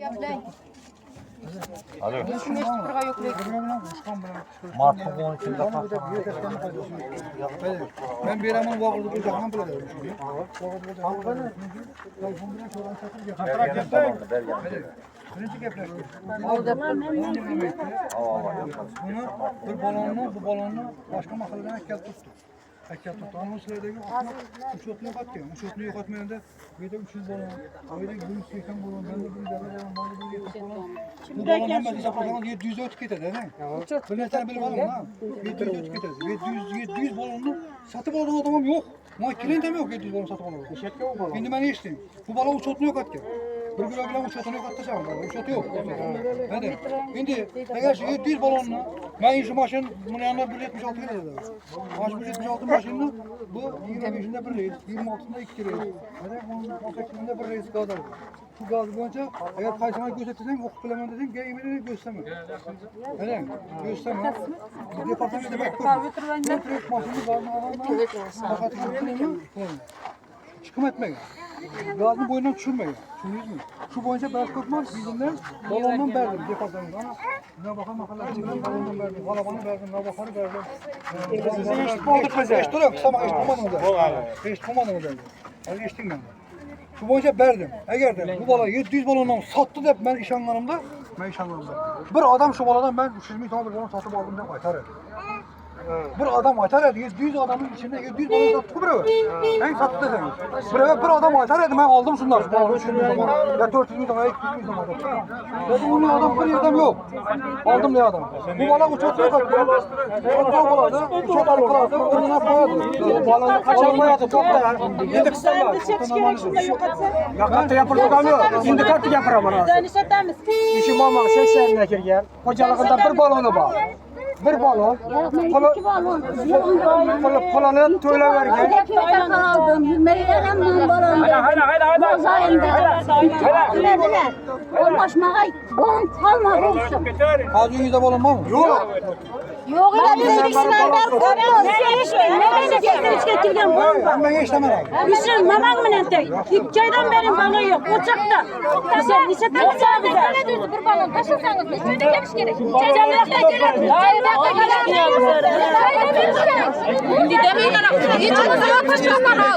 Alo. Yok Mart'ın 12'sinde Ben bir hemen bağırdı bu zaman böyle. Birinci gepleştik. Bunu bir balonunu, bu balonunu başka mahaleden ekkel tuttu. Ekkel tuttu. Ama o sıradaki uçotunu yok atıyor. Uçotunu yok atmayanda bir de 300 balon. Bir de 180 balon. Ben de bir de bir 70 balon. Bu balon hemen hesaplasan 700 öt gider değil mi? Bir tane bir balon ha. 700 öt gider. 700 balonunu satıp alan adamım yok. Ama klientim yok 700 balon satıp alan. Şimdi ben içtim. Bu balon uçotunu yok atıyor. Bir kilo bile uçotunu yok atacağım. Uçotu yok. Hadi. Şimdi eğer 700 balonunu ben şu maşın bunun yanına 176 lira dedi. Maş 176 maşınını bu 25'inde bir reis, 26'sında 2 reis. Hadi 18'inde bir reis kadar. Bu gaz boyunca eğer kaysana göstersen okul bilemem dedin gel yemeğini gösterme. Hadi gösterme. Departmanı demek bu. Götürüp maşını var mı alandan. Fakat çıkım etmeyin. Gazın boyundan düşürmeyin. Şunuz mu? Şu boyunca biraz korkmaz. Bizimden balondan verdim departmanı. Ama ne bakalım balondan verdim. Halabanı verdim, ne bakarı verdim. Sizin eşit olduk bize. Eşit oluyor. Kısa eşit olmadı mı da? Eşit olmadı mı da? Hadi eşittim ben. Şu boyunca verdim. Eğer de bu balayı 700 balondan sattı da ben işanlarımda. Bir adam şu baladan ben 300 bin tane bir balon satıp aldım da açar. Bir adam açar 700 adamın içinde 700 balon sattı buraya. En sattı deseniz. Buraya bir adam açar ben aldım şunlar. Şu balonu 300 bin zaman. Ya 400 bin zaman, 200 bin zaman. Dedim bunun adam bir yerden yok. Aldım ne adam. Bu bala uçotluyor kaçıyor. O balada uçot alıkladı. Önüne koyadı. Balonu kaçan koyadı topla. Yedik sana. Yakatı yapırdık ama indikatı yapıram ana. İşim ama 80'ine kirgen. Kocalığında bir balonu var. Bir balon. Polanın tüyle vergen. Hacı yüzde balon var mı? Yok. Yok öyle bir ikisinden ben korktum. Hiç getirgen bomba. Ben işlemem. Bizim mamam mı nentek? 2 aydan beri balon yok. Uçakta. Sen niçin tanıyacaksın? Ne diyorsun bir balon? Taşırsanız biz öyle demiş gerek. Cemilek'te gelir. Cemilek'te gelir. Şimdi demeyin. Hiç taşırsan